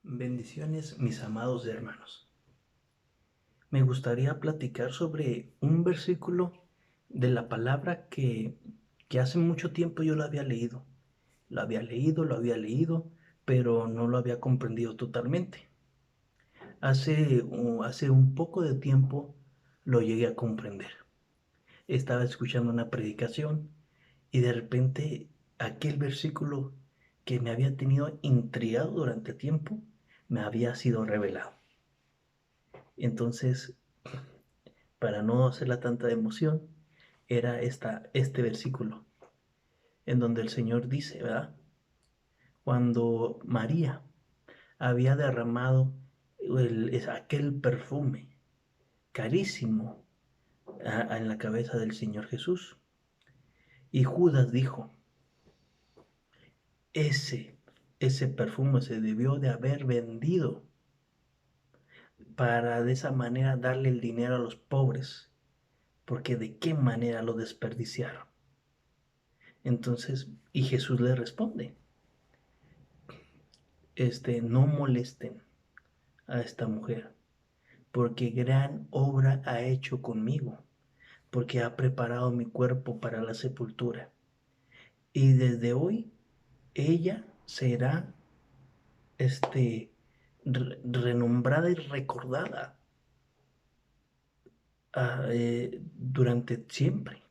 Bendiciones, mis amados hermanos. Me gustaría platicar sobre un versículo de la palabra que hace mucho tiempo yo lo había leído. Lo había leído, pero no lo había comprendido totalmente. Hace un poco de tiempo lo llegué a comprender. Estaba escuchando una predicación y de repente aquel versículo que me había tenido intrigado durante tiempo me había sido revelado. Entonces, para no hacerla tanta emoción, era este versículo, en donde el Señor dice, ¿verdad? Cuando María había derramado aquel perfume carísimo en la cabeza del Señor Jesús, y Judas dijo, ese, ese perfume se debió de haber vendido para de esa manera darle el dinero a los pobres, porque de qué manera lo desperdiciaron. Entonces, y Jesús le responde, no molesten a esta mujer, porque gran obra ha hecho conmigo, porque ha preparado mi cuerpo para la sepultura. Y desde hoy ella será renombrada y recordada durante siempre.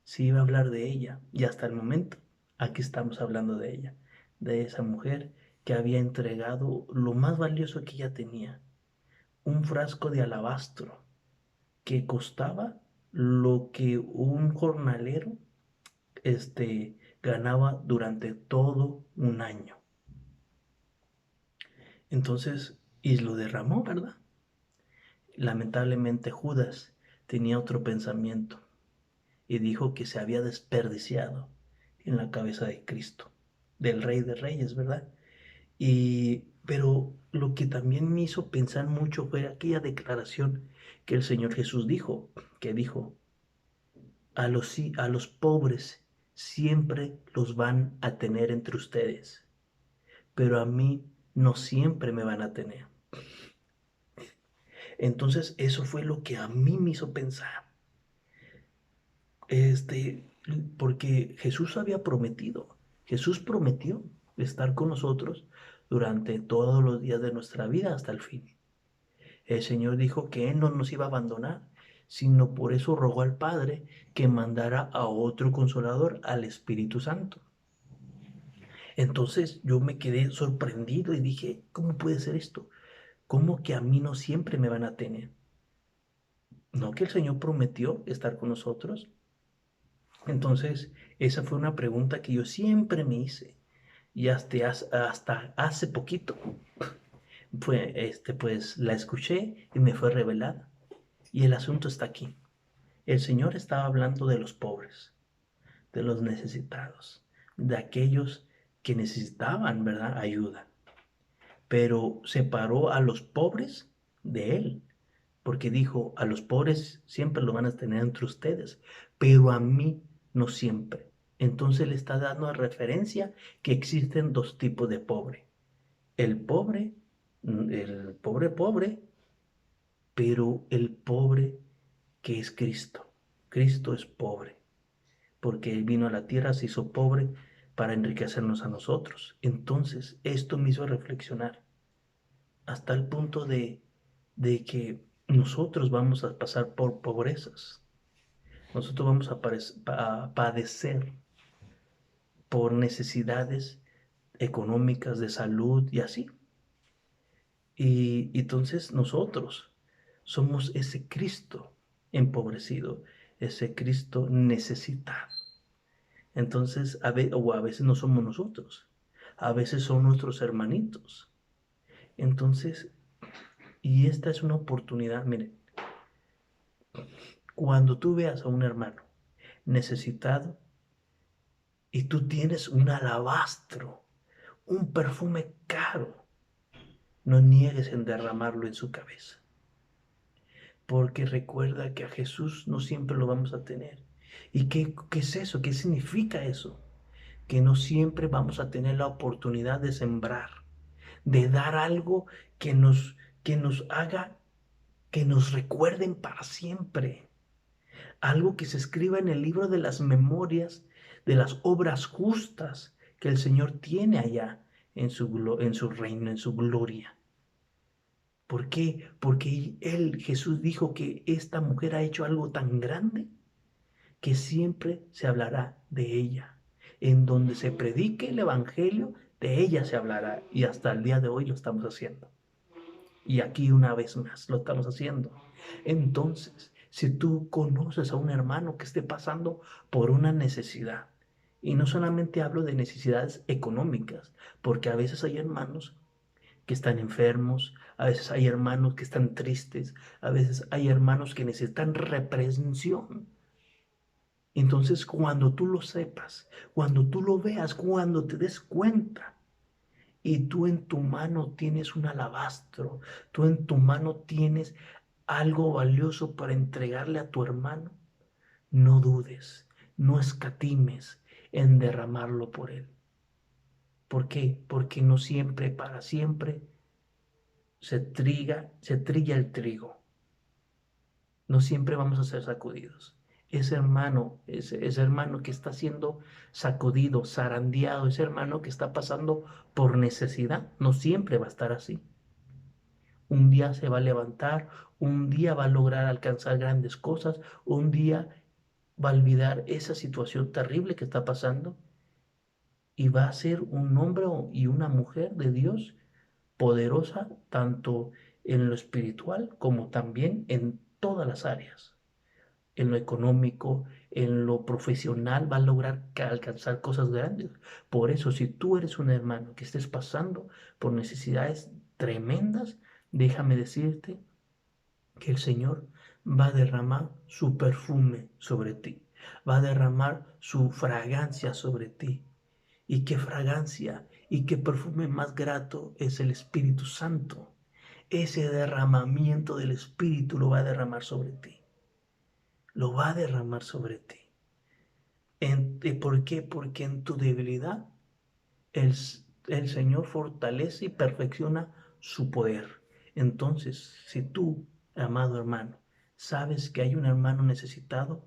Se iba a hablar de ella y hasta el momento aquí estamos hablando de ella, de esa mujer que había entregado lo más valioso que ella tenía, un frasco de alabastro que costaba lo que un jornalero ganaba durante todo un año. Entonces, y lo derramó, ¿verdad? Lamentablemente Judas tenía otro pensamiento y dijo que se había desperdiciado en la cabeza de Cristo, del Rey de Reyes, ¿verdad? Pero lo que también me hizo pensar mucho fue aquella declaración que el Señor Jesús dijo, que dijo, a los pobres siempre los van a tener entre ustedes, pero a mí no siempre me van a tener. Entonces eso fue lo que a mí me hizo pensar, este, porque Jesús prometió estar con nosotros durante todos los días de nuestra vida hasta el fin. El Señor dijo que Él no nos iba a abandonar, sino por eso rogó al Padre que mandara a otro consolador, al Espíritu Santo. Entonces yo me quedé sorprendido y dije, ¿cómo puede ser esto? ¿Cómo que a mí no siempre me van a tener? ¿No que el Señor prometió estar con nosotros? Entonces, esa fue una pregunta que yo siempre me hice. Y hasta hace poquito pues la escuché y me fue revelada. Y el asunto está aquí. El Señor estaba hablando de los pobres, de los necesitados, de aquellos que necesitaban, ¿verdad?, ayuda. Pero separó a los pobres de Él, porque dijo, a los pobres siempre lo van a tener entre ustedes, pero a mí no siempre. Entonces le está dando a referencia que existen dos tipos de pobre. El pobre, pobre, pero el pobre que es Cristo. Cristo es pobre, porque Él vino a la tierra, se hizo pobre para enriquecernos a nosotros. Entonces, esto me hizo reflexionar hasta el punto de que nosotros vamos a pasar por pobrezas. Nosotros vamos a padecer por necesidades económicas, de salud y así. Y entonces nosotros somos ese Cristo empobrecido, ese Cristo necesitado. Entonces, o a veces no somos nosotros, a veces son nuestros hermanitos. Entonces, y esta es una oportunidad, miren, cuando tú veas a un hermano necesitado y tú tienes un alabastro, un perfume caro, no niegues en derramarlo en su cabeza. Porque recuerda que a Jesús no siempre lo vamos a tener. ¿Y qué es eso? ¿Qué significa eso? Que no siempre vamos a tener la oportunidad de sembrar, de dar algo que nos haga, que nos recuerden para siempre. Algo que se escriba en el libro de las memorias, de las obras justas que el Señor tiene allá en su reino, en su gloria. ¿Por qué? Porque Jesús dijo que esta mujer ha hecho algo tan grande que siempre se hablará de ella. En donde se predique el Evangelio, de ella se hablará. Y hasta el día de hoy lo estamos haciendo. Y aquí una vez más lo estamos haciendo. Entonces, si tú conoces a un hermano que esté pasando por una necesidad, y no solamente hablo de necesidades económicas, porque a veces hay hermanos que están enfermos, a veces hay hermanos que están tristes, a veces hay hermanos que necesitan reprensión. Entonces, cuando tú lo sepas, cuando tú lo veas, cuando te des cuenta, y tú en tu mano tienes un alabastro, tú en tu mano tienes algo valioso para entregarle a tu hermano, no dudes, no escatimes en derramarlo por él. ¿Por qué? Porque no siempre, para siempre, se trilla el trigo. No siempre vamos a ser sacudidos. Ese hermano que está siendo sacudido, zarandeado, ese hermano que está pasando por necesidad, no siempre va a estar así. Un día se va a levantar, un día va a lograr alcanzar grandes cosas, un día va a olvidar esa situación terrible que está pasando y va a ser un hombre y una mujer de Dios poderosa, tanto en lo espiritual como también en todas las áreas. En lo económico, en lo profesional, va a lograr alcanzar cosas grandes. Por eso, si tú eres un hermano que estés pasando por necesidades tremendas, déjame decirte que el Señor va a derramar su perfume sobre ti, va a derramar su fragancia sobre ti. Y qué fragancia y qué perfume más grato es el Espíritu Santo. Ese derramamiento del Espíritu lo va a derramar sobre ti. Lo va a derramar sobre ti. ¿Por qué? Porque en tu debilidad el, el Señor fortalece y perfecciona su poder. Entonces, si tú, amado hermano, sabes que hay un hermano necesitado,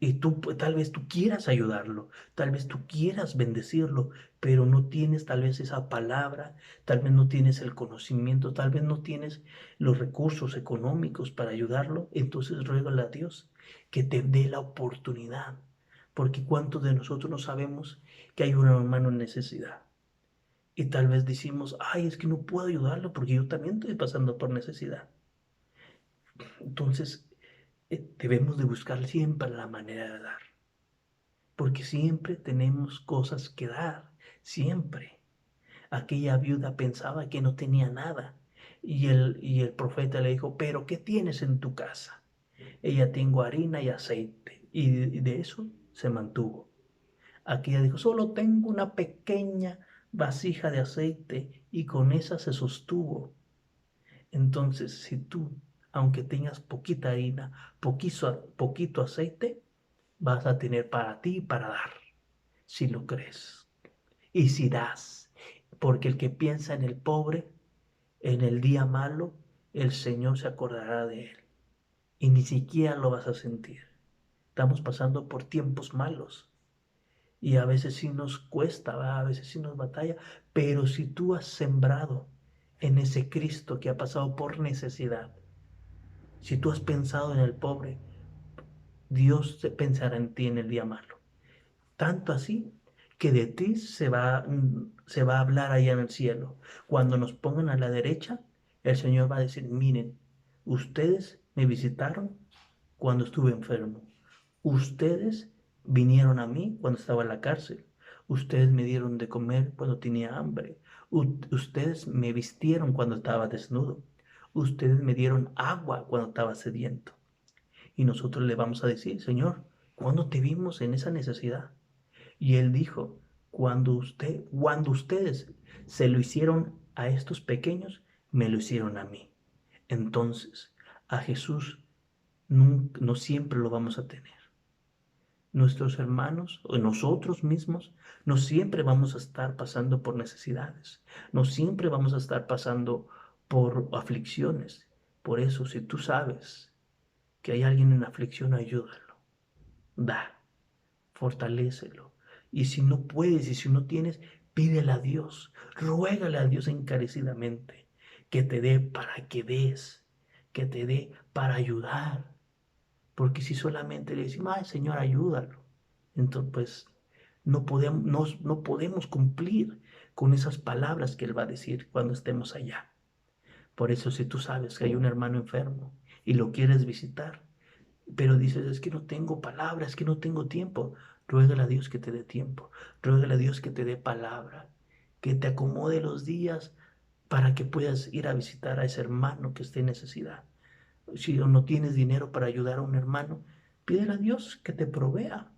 y tú tal vez tú quieras ayudarlo, tal vez tú quieras bendecirlo, pero no tienes tal vez esa palabra, tal vez no tienes el conocimiento, tal vez no tienes los recursos económicos para ayudarlo, entonces ruégale a Dios que te dé la oportunidad, porque cuántos de nosotros no sabemos que hay un hermano en necesidad. Y tal vez decimos, ay, es que no puedo ayudarlo porque yo también estoy pasando por necesidad. Entonces, debemos de buscar siempre la manera de dar, porque siempre tenemos cosas que dar, siempre. Aquella viuda pensaba que no tenía nada y el profeta le dijo, pero ¿qué tienes en tu casa? Ella tengo harina y aceite y de eso se mantuvo. Aquella dijo, solo tengo una pequeña vasija de aceite y con esa se sostuvo. Entonces, si tú, aunque tengas poquita harina, poquito aceite, vas a tener para ti y para dar, si lo crees. Y si das, porque el que piensa en el pobre, en el día malo, el Señor se acordará de él. Y ni siquiera lo vas a sentir. Estamos pasando por tiempos malos. Y a veces sí nos cuesta, ¿verdad? A veces sí nos batalla. Pero si tú has sembrado en ese Cristo que ha pasado por necesidad, si tú has pensado en el pobre, Dios pensará en ti en el día malo. Tanto así que de ti se va a hablar allá en el cielo. Cuando nos pongan a la derecha, el Señor va a decir, miren, ustedes me visitaron cuando estuve enfermo. Ustedes vinieron a mí cuando estaba en la cárcel. Ustedes me dieron de comer cuando tenía hambre. Ustedes me vistieron cuando estaba desnudo. Ustedes me dieron agua cuando estaba sediento. Y nosotros le vamos a decir, Señor, ¿cuándo te vimos en esa necesidad? Y él dijo, cuando ustedes se lo hicieron a estos pequeños, me lo hicieron a mí. Entonces, a Jesús no siempre lo vamos a tener. Nuestros hermanos o nosotros mismos no siempre vamos a estar pasando por necesidades, no siempre vamos a estar pasando por aflicciones. Por eso, si tú sabes que hay alguien en aflicción, ayúdalo, da, fortalécelo. Y si no puedes y si no tienes, pídele a Dios, ruégale a Dios encarecidamente que te dé para que des, que te dé para ayudar. Porque si solamente le decimos, ay Señor, ayúdalo, entonces pues no podemos cumplir con esas palabras que Él va a decir cuando estemos allá. Por eso si tú sabes que hay un hermano enfermo y lo quieres visitar, pero dices, es que no tengo palabras, es que no tengo tiempo, ruégale a Dios que te dé tiempo, ruégale a Dios que te dé palabra, que te acomode los días para que puedas ir a visitar a ese hermano que esté en necesidad. Si no tienes dinero para ayudar a un hermano, pídele a Dios que te provea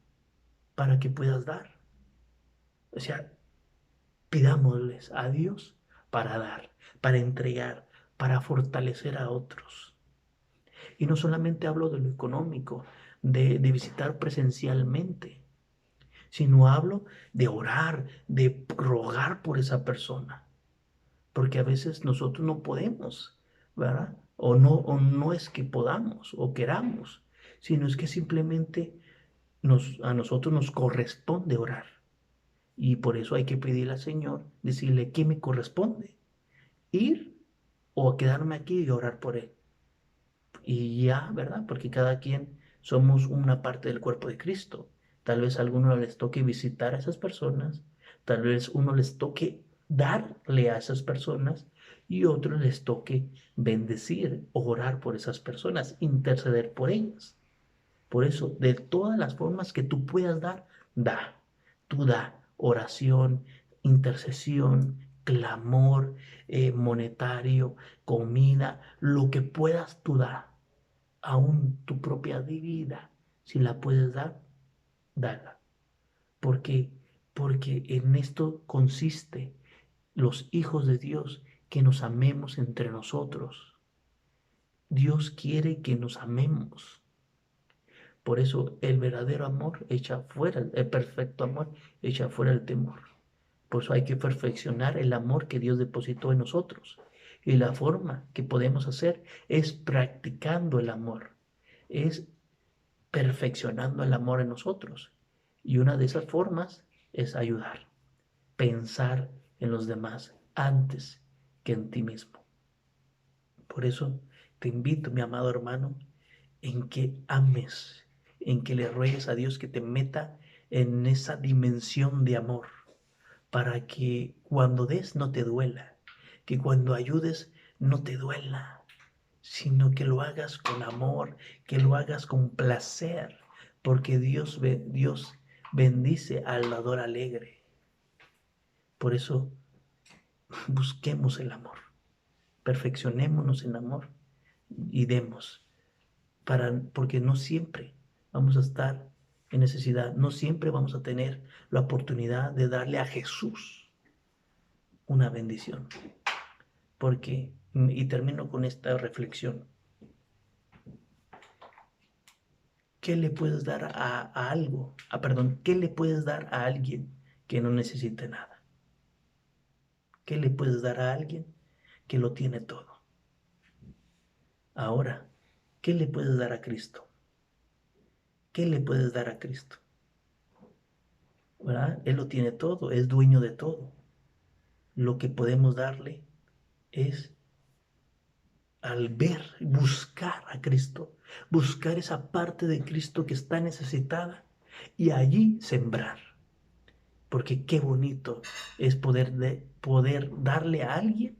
para que puedas dar. O sea, pidámosles a Dios para dar, para entregar, para fortalecer a otros. Y no solamente hablo de lo económico, de visitar presencialmente, sino hablo de orar, de rogar por esa persona. Porque a veces nosotros no podemos, ¿verdad? O no es que podamos o queramos, sino es que simplemente a nosotros nos corresponde orar. Y por eso hay que pedirle al Señor, decirle qué me corresponde, ir o quedarme aquí y orar por Él. Y ya, ¿verdad? Porque cada quien somos una parte del cuerpo de Cristo. Tal vez a algunos les toque visitar a esas personas, tal vez uno les toque darle a esas personas y otros les toque bendecir, orar por esas personas, interceder por ellas. Por eso, de todas las formas que tú puedas dar, da. Tú da oración, intercesión, clamor, monetario, comida, lo que puedas tú dar. Aún tu propia vida, si la puedes dar, dala. Porque, porque en esto consiste los hijos de Dios, que nos amemos entre nosotros. Dios quiere que nos amemos. Por eso el verdadero amor echa fuera, el perfecto amor echa fuera el temor. Por eso hay que perfeccionar el amor que Dios depositó en nosotros. Y la forma que podemos hacer es practicando el amor, es perfeccionando el amor en nosotros. Y una de esas formas es ayudar, pensar en los demás antes que en ti mismo. Por eso te invito, mi amado hermano, en que ames, en que le ruegues a Dios que te meta en esa dimensión de amor, para que cuando des no te duela, que cuando ayudes no te duela, sino que lo hagas con amor, que lo hagas con placer, porque Dios bendice al dador alegre. Por eso busquemos el amor, perfeccionémonos en amor y demos. Porque no siempre vamos a estar en necesidad, no siempre vamos a tener la oportunidad de darle a Jesús una bendición. Porque, y termino con esta reflexión, ¿qué le puedes dar a algo? Perdón, ¿qué le puedes dar a alguien que no necesite nada? ¿Qué le puedes dar a alguien que lo tiene todo? Ahora, ¿qué le puedes dar a Cristo? ¿Qué le puedes dar a Cristo? ¿Verdad? Él lo tiene todo, es dueño de todo. Lo que podemos darle es al ver, buscar a Cristo, buscar esa parte de Cristo que está necesitada y allí sembrar. Porque qué bonito es poder darle a alguien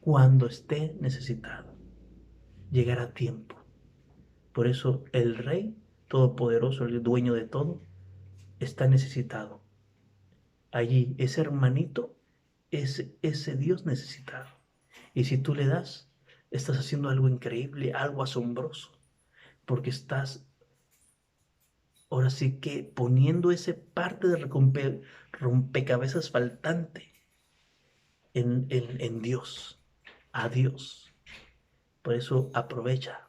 cuando esté necesitado, llegar a tiempo. Por eso el Rey Todopoderoso, el dueño de todo, está necesitado. Allí, ese hermanito es ese Dios necesitado. Y si tú le das, estás haciendo algo increíble, algo asombroso, porque estás ahora sí que poniendo ese parte de rompecabezas faltante en Dios, a Dios. Por eso aprovecha.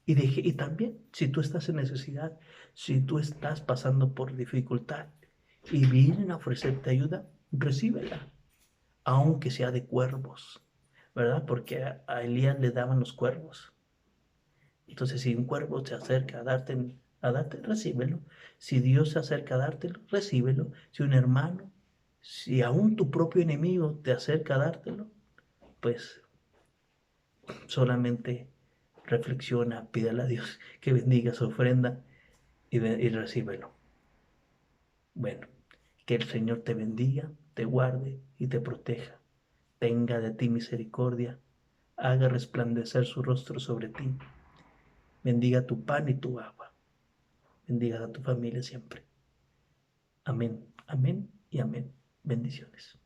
Y también, si tú estás en necesidad, Si tú estás pasando por dificultad y vienen a ofrecerte ayuda, recíbela, aunque sea de cuervos, ¿verdad? Porque a Elías le daban los cuervos. Entonces, si un cuervo se acerca a darte, recíbelo. Si Dios se acerca a dártelo, recíbelo. Si un hermano, si aún tu propio enemigo te acerca a dártelo, pues solamente reflexiona, pídele a Dios que bendiga su ofrenda y recíbelo. Bueno, que el Señor te bendiga, te guarde y te proteja. Tenga de ti misericordia, haga resplandecer su rostro sobre ti. Bendiga tu pan y tu agua. Bendiga a tu familia siempre. Amén, amén y amén. Bendiciones.